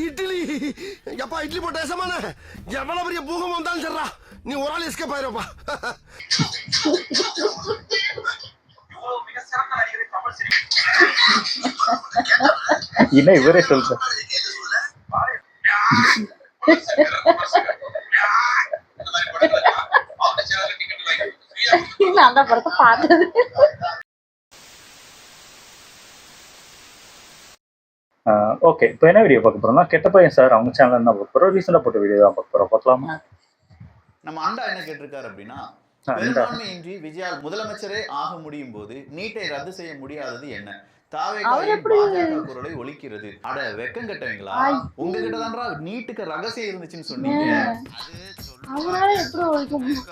இட்லி எப்பா இட்லி போட்ட சமான எவ்வளவு பெரிய பூகம் வந்தாலும் சரிடா நீ ஒரு ஆள் எஸ்கேப் ஆயிருப்பா. என்ன இவரே சொல்ற நான் அந்த படத்தை பார்த்தது. ஓகே, இப்போ என்ன வீடியோ பார்க்க போறோம்னா கெட்ட பையன் சார் அவங்க சேனல்ல என்ன பார்க்க போறோம், ரீசெண்டா போட்ட வீடியோ தான் பார்க்க போறோம். பார்க்கலாமா? நம்ம அண்டா என்ன கேட்டிருக்காரு அப்படின்னா, பெரும்பான்மையின்றி விஜயால் முதலமைச்சரே ஆக முடியும் போது நீட்டை ரத்து செய்ய முடியாதது என்ன? தாவேக்காவின் பாஜக குரலை ஒலிக்கிறது. அட வெக்கம் கட்டவங்களா, உங்ககிட்ட தான்டா நீட்டுக்கு ரகசியம் இருந்துச்சுன்னு சொன்னீங்க. அவனால எப்படி ஒழிக்க முடியும்?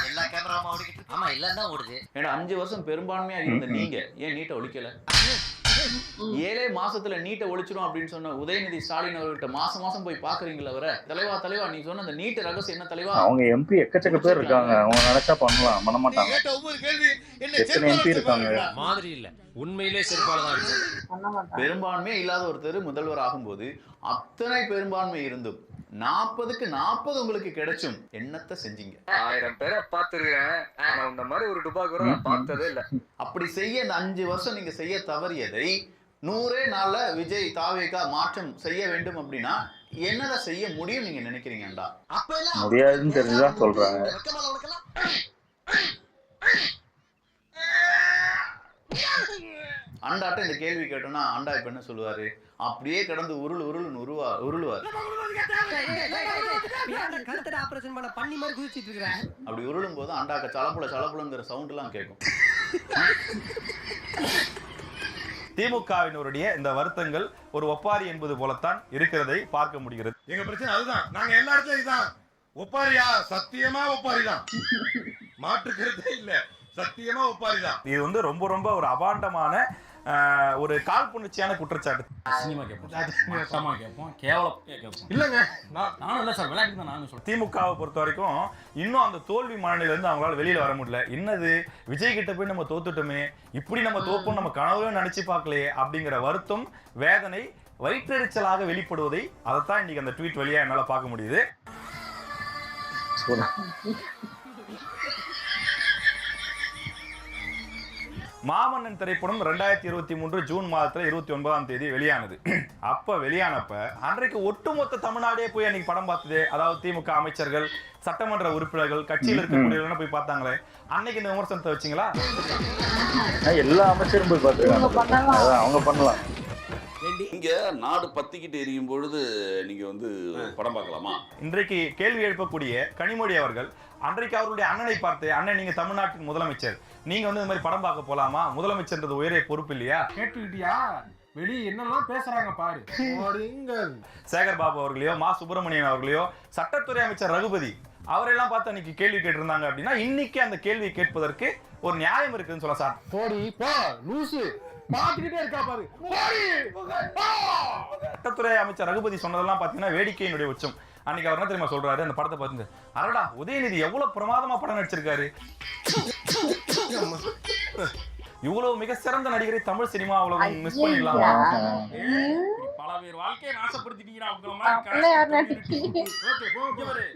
எல்லா கேமராவும் ஓடிக்கிட்டு இருக்கு. ஆமா, எல்லாம் தான் ஓடுது. ஏன்னா 5 வருஷம் பெரும்பான்மையா இருந்த நீங்க ஏன் நீட்டை ஒழிக்கல? 7 மாசத்துல நீட்டை ஒழிச்சிடும் அப்படின்னு சொன்ன உதயநிதி ஸ்டாலின் அவர்கிட்ட மாசம் போய் பாக்குறீங்களா? அவரை தலைவா நீ சொன்ன அந்த நீட் ரகசியம் என்ன தலைவா? அவங்க எம்பி எக்கச்சக்க பேர் இருக்காங்க, அவங்க நினைச்சா பண்ணலாம், பண்ண மாட்டாங்க. எத்தனை எம்பி இருக்காங்க மாதிரி இல்ல, உண்மையிலே சிறப்பாக தான் இருக்கு. பெரும்பான்மை இல்லாத ஒருத்தர் முதல்வர் ஆகும்போது அத்தனை பெரும்பான்மை இருந்தும் 40க்கு 40 உங்களுக்கு கிடைச்சும் என்னத்தை செஞ்சீங்க? 1000 பேரை பார்த்திருக்கேன், ஆனா இந்த மாதிரி ஒரு டுபாக்கூட நான் பார்த்ததே இல்ல. அப்படி செய்ய இந்த 5 வருஷம் நீங்க செய்ய தவறியதை 100 நாள்ல விஜய் தாவேகா மாற்றம் செய்ய வேண்டும் அப்படின்னா என்னதான் செய்ய முடியும் நீங்க நினைக்கிறீங்கடா? முடியாதுன்னு தெரிஞ்சுதான் சொல்றாங்க. அண்டாட்ட இந்த கேள்வி கேட்டோம்னா அண்டா இப்ப என்ன சொல்லுவாரு? அப்படியே கடந்து உருளுன்னு உருளுவார். அப்படி உருளும் போது அண்டாக்க சலப்புலங்கிற சவுண்ட் எல்லாம் கேட்கும். திமுகவினருடைய இந்த வருத்தங்கள் ஒரு ஒப்பாரி என்பது போலத்தான் இருக்கிறதை பார்க்க முடிகிறது. எங்க பிரச்சனை அதுதான். நாங்க எல்லா இடத்துலயும் இதுதான். ஒப்பாரியா? சத்தியமா ஒப்பாரிதான், மாற்றுக்கிறதே இல்ல. சத்தியமா ஒப்பாரிதான். இது வந்து ரொம்ப ஒரு அபாண்டமான ஒரு காழ்ப்புணர்ச்சியான குற்றச்சாட்டு. இல்லங்க, திமுகவை பொறுத்த வரைக்கும் இன்னும் அந்த தோல்வி மனநிலையில இருந்து அவங்களால வெளியில வர முடியல. என்னது விஜய் கிட்ட போய் நம்ம தோத்துட்டோமே, இப்படி நம்ம தோப்போம் நம்ம கனவுல நினைச்சு பார்க்கலையே அப்படிங்கிற வருத்தம், வேதனை, வயிற்றெரிச்சலாக வெளிப்படுவதை அதைத்தான் இன்னைக்கு அந்த ட்வீட் வழியா என்னால பார்க்க முடியுது. மாமன்னன் திரைப்படம் 2023 ஜூன் மாதத்துல 29ஆம் தேதி வெளியானது. அப்ப வெளியானப்ப அன்றைக்கு ஒட்டுமொத்த தமிழ்நாடே போய் அன்னைக்கு படம் பார்த்தது. அதாவது திமுக அமைச்சர்கள், சட்டமன்ற உறுப்பினர்கள், கட்சியில் இருக்கக்கூடியவர்கள் போய் பார்த்தாங்களே, அன்னைக்கு இந்த விமர்சனத்தை வச்சிங்களா? எல்லா அமைச்சரும் போய் பார்த்துருக்காங்க, அவங்க பண்ணலாம். இங்க நாடு பத்திக்கிட்டு எரியும் பொழுது நீங்க வந்து படம் பார்க்கலாமா? இன்றைக்கு கேள்வி எழுப்பக்கூடிய கனிமொழி அவர்கள் அன்றைக்கு அவருடைய அண்ணனை பார்த்து, அண்ணன் நீங்க தமிழ்நாட்டின் முதலமைச்சர், நீங்க வந்து இந்த மாதிரி படம் பார்க்க போலாமா? முதலமைச்சர்ன்றது உயரிய பொறுப்பு இல்லையா? கேட்டுக்கிட்டியா? வெளியே என்னெல்லாம் பேசுறாங்க பாரு. சேகர் பாபு அவர்களையோ, மா சுப்பிரமணியன் அவர்களையோ, சட்டத்துறை அமைச்சர் ரகுபதி அவரெல்லாம் பார்த்து அன்னைக்கு கேள்வி கேட்டிருந்தாங்க அப்படின்னா இன்னைக்கு அந்த கேள்வி கேட்பதற்கு ஒரு நியாயம் இருக்குன்னு சொல்ல சார். போடி போ லூசு, பாத்துக்கிட்டே இருக்கா பாரு. சட்டத்துறை அமைச்சர் ரகுபதி சொன்னதெல்லாம் பாத்தீங்கன்னா வேடிக்கையினுடைய உச்சம். அன்னைக்கு அவர் என்ன தெரியுமா சொல்றாரு? அந்த படத்தை பார்த்து, அரடா உதயநிதி எவ்வளவு பிரமாதமா படம் நடிச்சிருக்காரு, இவ்வளவு மிக சிறந்த நடிகரை தமிழ் சினிமா உலகம் மிஸ் பண்ணிடலாம். பல பேர் வாழ்க்கையை நாசப்படுத்திட்டீங்க.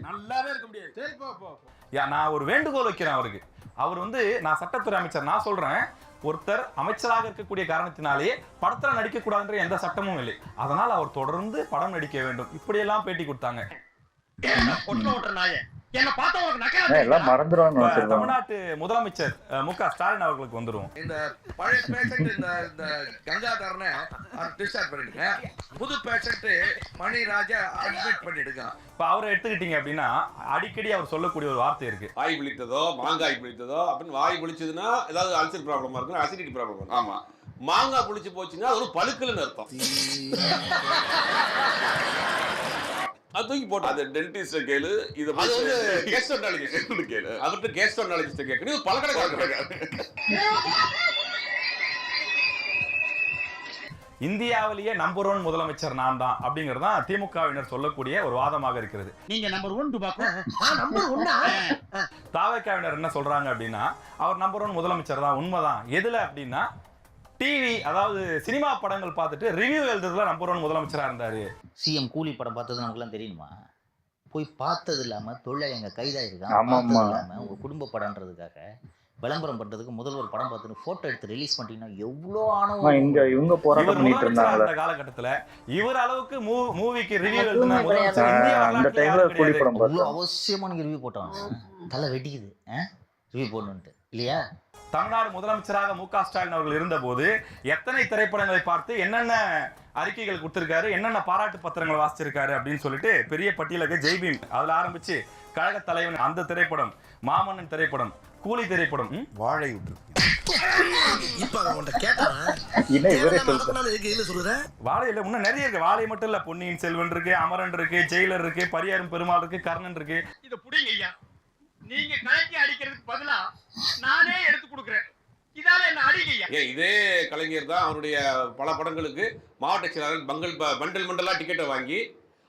நல்லாவே இருக்க முடியாது. சரி போ. நான் ஒரு வேண்டுகோள் வைக்கிறேன் அவருக்கு. அவர் வந்து நான் சட்டத்துறை அமைச்சர், நான் சொல்றேன், ஒருத்தர் அமைச்சராக இருக்கக்கூடிய காரணத்தினாலேயே படத்துல நடிக்க கூடாதுன்ற எந்த சட்டமும் இல்லை. அதனால அவர் தொடர்ந்து படம் நடிக்க வேண்டும். இப்படியெல்லாம் பேட்டி கொடுத்தாங்க. தமிழ்நாட்டு முதலமைச்சர் மு.க. ஸ்டாலின் அவர்களுக்கு வந்துரும். இந்த பழைய பேஷண்ட் இந்த கங்காதரனை டிஸ்சார்ஜ் பண்ணிடுங்க, புது பேஷண்ட் மணிராஜா அட்மிட் பண்ணிடுங்க. இப்ப அவரை எடுத்துக்கிட்டீங்க அப்படின்னா அடிக்கடி அவர் சொல்லக்கூடிய ஒரு வார்த்தை இருக்கு, வாய் பிடித்ததோ மாங்காய் பிடித்ததோ அப்படின்னு. வாய் பிடிச்சதுன்னா ஏதாவது அல்சர் ப்ராப்ளமா இருக்கும், அசிடிட்டி ப்ராப்ளம் இருக்கும். ஆமா, மாங்காய் பிடிச்சு போச்சுன்னா அது ஒரு பழுக்கல்னு அர்த்தம். அது தூக்கி போட்டு அது டென்டிஸ்ட் கேளு, இது வந்து கேஸ்ட்ரோன்டாலஜிஸ்ட் கேளு, அவர்கிட்ட கேஸ்ட்ரோன்டாலஜிஸ்ட் கேட்கணும். இது பலகடை. இந்தியாவிலேயே நம்பர் 1 முதலமைச்சர் நான் தான் அப்படிங்கிறது தான் திமுகவினர் சொல்லக்கூடிய ஒரு வாதமாக இருக்கிறது. நீங்க நம்பர் 1 தாவேக்காவினர் என்ன சொல்றாங்க அப்படின்னா அவர் நம்பர் 1 முதலமைச்சர் தான். உண்மைதான். எதுல அப்படின்னா டிவி அதாவது சினிமா படங்கள் பார்த்துட்டு ரிவ்யூ எழுதுறதுல நம்பர் 1 முதலமைச்சரா இருந்தாரு. சிஎம் கூலி படம் பார்த்தது நமக்குலாம் தெரியுமா? போய் பார்த்தது இல்லாம தொழிலாளிங்க கைதாயிருக்கான். ஆமாம்மா. இல்லாம உங்க குடும்ப படம்ன்றதுக்காக விளம்பரம் பண்றதுக்கு முதல்வர் படம் பார்த்துட்டு போட்டோ எடுத்து ரிலீஸ் பண்ணிட்டீங்கன்னா எவ்வளோ ஆனவங்க இங்க இவங்க போராட்டம் இவர் பண்ணிட்டு முதலமைச்சரா இருந்தாங்க. இருந்த காலகட்டத்துல இவர் அளவுக்கு மூவிக்கு ரிவ்யூ அதுவும் எழுதின முதலமைச்சர் இந்திய அந்த வரலாற்றுல டைம்ல யாரும் கூலி கிடையாது. படம் அவ்வளோ பார்த்தோம். அவசியமா நீங்க ரிவ்யூ போட்டாங்க. தலை வெடிக்குது ரிவ்யூ போடணுன்ட்டு இல்லையா? தமிழ்நாடு முதலமைச்சராக மு க ஸ்டாலின் அவர்கள் இருந்தபோது எத்தனை திரைப்படங்களை பார்த்து என்னென்ன அறிக்கைகள் கொடுத்திருக்காரு, என்னென்ன பாராட்டு பத்திரங்கள் வாசிச்சிருக்காரு அப்படின்னு சொல்லிட்டு பெரிய பட்டியலுக்கு ஜெய்பீம் அதுல ஆரம்பிச்சு கழக தலைவன் அந்த திரைப்படம், மாமன்னன் திரைப்படம், கூலி திரைப்படம், வாழை விட்டு வாழையில இன்னும் நிறைய இருக்கு. வாழை மட்டும் இல்ல, பொன்னியின் செல்வன் இருக்கு, அமரன் இருக்கு, ஜெயிலர் இருக்கு, பரியாரும் பெருமாள் இருக்கு, கர்ணன் இருக்கு. இத புடிங்க ஐயா. நீங்க கலக்கி அடிக்கிறதுக்கு பதிலா நானே எடுத்து கொடுக்குறேன். இதால என்ன அடிங்க ஐயா. இதே கலைஞர் தான் அவருடைய பல படங்களுக்கு மாவட்ட செயலாளர் பண்டல் மண்டலா டிக்கெட்டை வாங்கி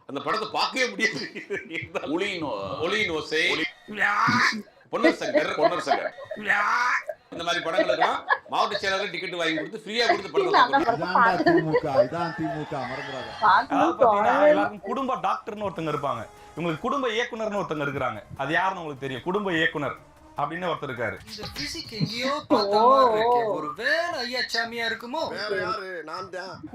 அந்த படத்தை பார்க்கவே முடியாது. ஒளியின் ஓசை, பொன்னர் சங்கர் இந்த மாதிரி படங்களுக்கெல்லாம் மாவட்ட செயலாளர் டிக்கெட் வாங்கி கொடுத்து ஃப்ரீயா கொடுத்து படத்தை எல்லாருக்கும் குடும்ப டாக்டர்னு ஒருத்தங்க இருப்பாங்க, இவங்களுக்கு குடும்ப இயக்குனர்னு ஒருத்தங்க இருக்கிறாங்க. அது யாருன்னு உங்களுக்கு தெரியும்? குடும்ப இயக்குனர் அப்படின்னு ஒருத்தர் இருக்காரு. இந்த பிசிக் எங்கேயோ பார்த்த மாதிரி இருக்கே. ஒரு வேற ஐயா சாமியா இருக்குமோ?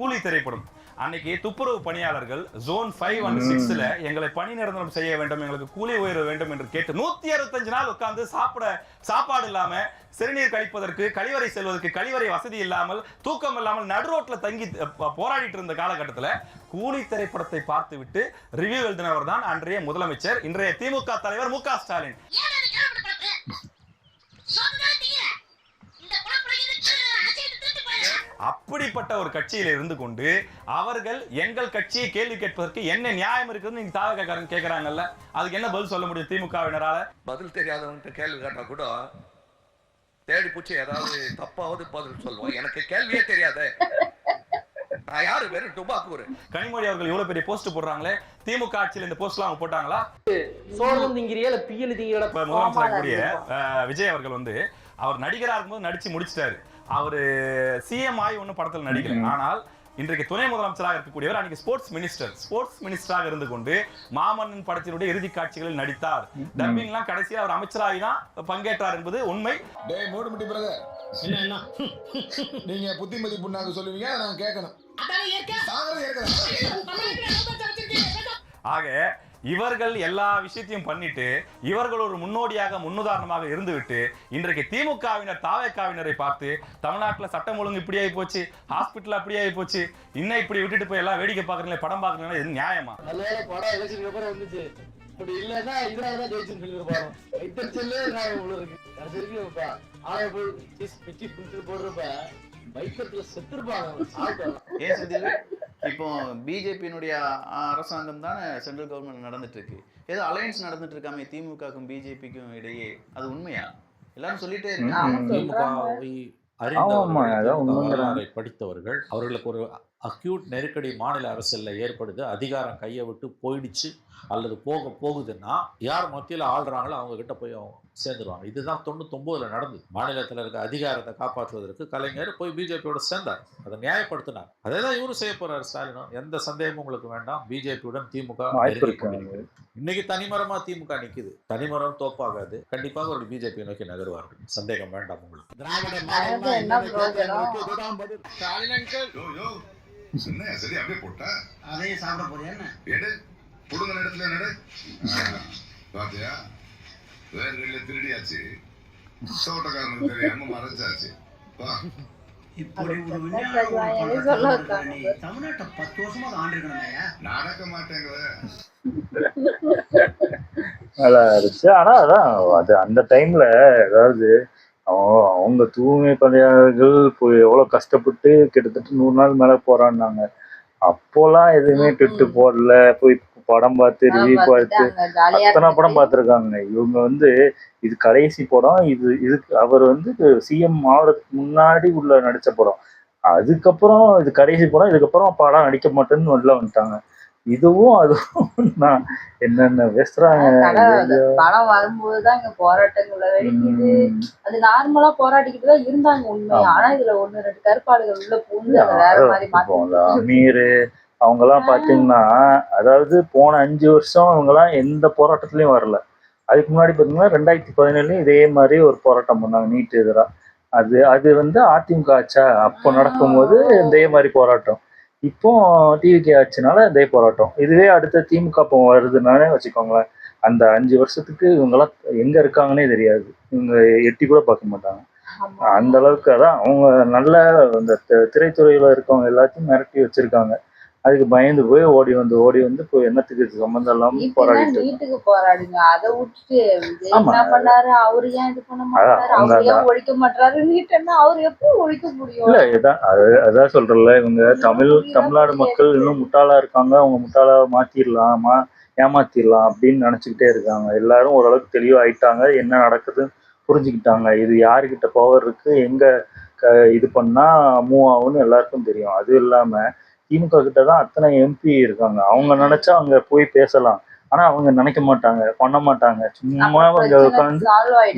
கூலி திரைப்படம் அன்னைக்கு துப்புரவு பணியாளர்கள் ஜோன் 5 and 6ல எங்களை பணி நிரந்தரம் செய்ய வேண்டும், எங்களுக்கு கூலி உயர்வு வேண்டும் என்று கேட்டு 165 நாள் உட்கார்ந்து சாப்பாடு இல்லாம, சிறுநீர் கழிப்பதற்கு, கழிவறை செல்வதற்கு கழிவறை வசதி இல்லாமல், தூக்கம் இல்லாமல் நடு ரோட்ல தங்கி போராடிட்டு இருந்த காலகட்டத்துல கூலி திரைப்படத்தை பார்த்து விட்டு ரிவ்யூ எழுதினவர் தான் அன்றைய முதலமைச்சர், இன்றைய திமுக தலைவர் மு க ஸ்டாலின். அப்படிப்பட்ட ஒரு கட்சியில இருந்து கொண்டு அவர்கள் எங்கள் கட்சியை கேள்வி கேட்பதற்கு என்ன நியாயம் இருக்குன்னு நீங்க தாவக்காரங்க கேக்குறாங்கல்ல, அதுக்கு என்ன பதில் சொல்ல முடியும் திமுகவினரால? பதில் தெரியாதவன்கிட்ட கேள்வி கேட்டா கூட தேடி பூச்சி ஏதாவது தப்பாவது பதில் சொல்லுவோம். எனக்கு கேள்வியே தெரியாது. நான் யாரு பேரு டுபாக்கூர். கனிமொழி அவர்கள் இவ்வளவு பெரிய போஸ்ட் போடுறாங்களே, திமுக ஆட்சியில் இந்த போஸ்ட் எல்லாம் அவங்க போட்டாங்களா? சோழம் திங்கிறியா இல்ல பியல் திங்கிற முதலமைச்சர் கூடிய விஜய் அவர்கள் வந்து அவர் நடிகரா இருக்கும்போது நடிச்சு முடிச்சிட்டாரு. அவரு சிஎம் ஆகி ஒன்னும் படத்தில் நடிக்கல. ஆனால் இன்றைக்கு துணை முதலமைச்சராக இருக்கக்கூடியவர் அன்னைக்கு ஸ்போர்ட்ஸ் மினிஸ்டராக இருந்து கொண்டு மாமன்னன் படத்தினுடைய இறுதி காட்சிகளில் நடித்தார். டப்பிங்லாம் கடைசியா அவர் அமைச்சராகி தான் பங்கேற்றார் என்பது உண்மை. நீங்க புத்திமதி புண்ணாக்கு சொல்லுவீங்க, நான் கேட்கணும். ஆக இவர்கள் எல்லா விஷயத்தையும் பண்ணிட்டு இவர்கள் ஒரு முன்னோடியாக முன்னுதாரணமாக இருந்துவிட்டு இன்றைக்கு திமுகவினர் தாவேக்காவினரை பார்த்து தமிழ்நாட்டில் சட்டம் ஒழுங்கு இப்படி ஆகி போச்சு, ஹாஸ்பிட்டல் அப்படி ஆகி போச்சு, இன்னும் இப்படி விட்டுட்டு போய் எல்லாம் வேடிக்கை பாக்குறீங்களே, படம் பாக்குறீங்களா, இது நியாயமா? படம் எலெக்ஷனுக்கு அப்புறம் வந்துச்சு. இப்படி இல்லன்னா இதனாலதான் ஜெயிச்சுன்னு சொல்லிருப்பாங்க. வைத்தறிச்சல்லே இருக்கு. ஆளை போய் போடுறப்ப பைக்கத்துல செத்துருப்பாங்க. இப்போ பிஜேபியினுடைய அரசாங்கம் தானே சென்ட்ரல் கவர்மெண்ட் நடந்துட்டு இருக்கு. ஏதோ அலையன்ஸ் நடந்துட்டு இருக்காமே திமுகவுக்கும் பிஜேபிக்கும் இடையே, அது உண்மையா? எல்லாரும் சொல்லிட்டே திமுகவை அறிந்தவர்கள், படித்தவர்கள், அவர்களுக்கு ஒரு அக்யூட் நெருக்கடி மாநில அரசியல்ல ஏற்படுது, அதிகாரம் கையை விட்டு போயிடுச்சு அல்லது போகுதுன்னா யார் மத்தியில் ஆள்றாங்களோ அவங்க கிட்ட போய் அவங்க சேர்ந்துருவாங்க. இதுதான் 99ல் நடந்தது. மாநிலத்தில் இருக்க அதிகாரத்தை காப்பாற்றுவதற்கு கலைஞர் போய் பிஜேபியோட சேர்ந்தார், அதை நியாயப்படுத்தினார். அதே தான் இவரும் செய்ய போறாரு ஸ்டாலினும். எந்த சந்தேகமும் உங்களுக்கு வேண்டாம். பிஜேபியுடன் திமுக இன்னைக்கு தனிமரமா திமுக நிக்குது. தனிமரம் தோப்பாகாது. கண்டிப்பாக ஒரு பிஜேபி நோக்கி நகருவார்கள், சந்தேகம் வேண்டாம் உங்களுக்கு. என்ன சரி அப்படியே போட்டா அதையும் சாப்பிட போறியா என்ன? எடு புடுங்க இடத்துல நடு. பாத்தியா, வேர்களில் திருடியாச்சு, தோட்டக்காரனுக்கு தெரியாம மறைச்சாச்சு. இப்படி ஒரு தமிழ்நாட்டை 10 வருஷமா ஆண்டிருக்கணுமையா? நடக்க மாட்டேங்குது. நல்லா இருந்துச்சு. ஆனா அதான் அது அந்த டைம்ல ஏதாவது அவங்க தூய்மை பணியாளர்கள் போய் எவ்வளவு கஷ்டப்பட்டு கிட்டத்தட்ட 100 நாள் மேல போறான்னாங்க. அப்போலாம் எதுவுமே ட்விட்டு போடல, போய் படம் பார்த்து ரிவ்யூ பார்த்து அத்தனை படம் பார்த்துருக்காங்க. இவங்க வந்து இது கடைசி படம், இதுக்கு அவர் வந்து சிஎம் ஆகிறதுக்கு முன்னாடி உள்ள நடிச்ச படம், அதுக்கப்புறம் இது கடைசி படம், இதுக்கப்புறம் படம் நடிக்க மாட்டேன்னு உள்ள வந்துட்டாங்க. இதுவும் அதுவும் நான் என்னென்ன பேசுறாங்க. படம் வரும்போதுதான் இங்க போராட்டங்களை வெடிக்குது. அது நார்மலா போராடிக்கிட்டு தான் இருந்தாங்க உண்மையா. ஆனா இதுல 1-2 கருப்பாடுகள் உள்ள பூந்து அதை வேற மாதிரி மாத்தி. அமீர் அவங்கெல்லாம் பாத்தீங்கன்னா, அதாவது போன 5 வருஷம் அவங்கெல்லாம் எந்த போராட்டத்திலயும் வரல. அதுக்கு முன்னாடி பாத்தீங்கன்னா 2017 இதே மாதிரி ஒரு போராட்டம் பண்ணாங்க நீட் எதிரா. அது வந்து அதிமுக ஆச்சா அப்போ நடக்கும்போது இதே மாதிரி போராட்டம். இப்போ டிவிகே ஆச்சுனால இதே போராட்டம். இதுவே அடுத்த திமுக இப்போ வருதுனாலே வச்சுக்கோங்களேன், அந்த 5 வருஷத்துக்கு இவங்கெல்லாம் எங்க இருக்காங்கன்னே தெரியாது. இவங்க எட்டி கூட பார்க்க மாட்டாங்க. அந்த அளவுக்கு அதான் அவங்க நல்ல இந்த திரைத்துறையில இருக்கவங்க எல்லாத்தையும் மிரட்டி வச்சிருக்காங்க. அதுக்கு பயந்து போய் ஓடி வந்து இப்போ என்னத்துக்கு சம்மந்தம் இல்லாம போராடிட்டு நீட்டுக்கு போராடுங்க. அதை விட்டுட்டு என்ன பண்ணாரு, அவரு ஏன் இது பண்ண மாட்டாரு, அவரு ஏன் ஒழிக்க மாட்டாரு, நீட்டுன்னா அவரு எப்படி ஒழிக்க முடியும்? இல்ல இதான் அதான் சொல்றல, இவங்க தமிழ்நாடு மக்கள் இன்னும் முட்டாளா இருக்காங்க. அவங்க முட்டாளா மாத்திரலாம், ஏமாத்திரலாம் அப்படின்னு நினைச்சுக்கிட்டே இருக்காங்க. எல்லாரும் ஓரளவுக்கு தெளிவாயிட்டாங்க, என்ன நடக்குதுன்னு புரிஞ்சுக்கிட்டாங்க. இது யாருக்கிட்ட பவர் இருக்கு, எங்க இது பண்ணா மூவ் ஆகும்னு எல்லாருக்கும் தெரியும். அது இல்லாம திமுக கிட்ட தான் அத்தனை எம்பி இருக்காங்க. அவங்க நினைச்சா அங்க போய் பேசலாம். ஆனா அவங்க நினைக்க மாட்டாங்க, பண்ண மாட்டாங்க. சும்மா அவங்க உட்காந்து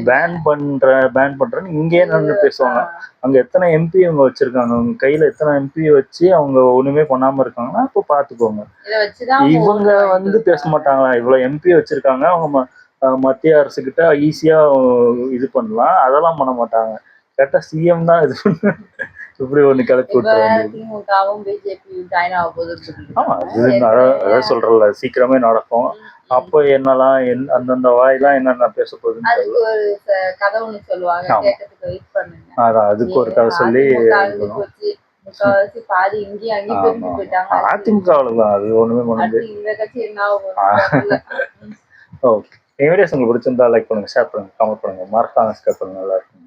பேன் பண்றேன்னு இங்கே நின்று பேசுவாங்க. அங்க எத்தனை எம்பி அவங்க வச்சிருக்காங்க, அவங்க கையில எத்தனை எம்பி வச்சு அவங்க ஒண்ணுமே பண்ணாம இருக்காங்கன்னா இப்போ பாத்துக்கோங்க. இவங்க வந்து பேச மாட்டாங்களா, இவ்வளவு எம்பி வச்சிருக்காங்க, அவங்க மத்திய அரசு கிட்ட ஈஸியா இது பண்ணலாம், அதெல்லாம் பண்ண மாட்டாங்க. கரெக்டா சிஎம் தான் இது பண்ண இப்படி ஒண்ணு கிளப்பி விட்டுருவாங்க. ஆமா, அதான் சொல்றல, சீக்கிரமே நடக்கும். அப்போ என்னெல்லாம் அந்தந்த வாயெல்லாம் என்னென்ன பேச போகுதுன்னு அதான் அதுக்கு ஒரு கதை சொல்லி அதிமுக அவ்வளவுதான், அது ஒண்ணுமே பண்ண. ஓகே, வீடியோஸ் உங்களுக்கு பிடிச்சிருந்தா லைக் பண்ணுங்க, ஷேர் பண்ணுங்க, கமெண்ட் பண்ணுங்க, மறக்காம சப்ஸ்கிரைப் பண்ணுங்க. நல்லா இருக்கும்.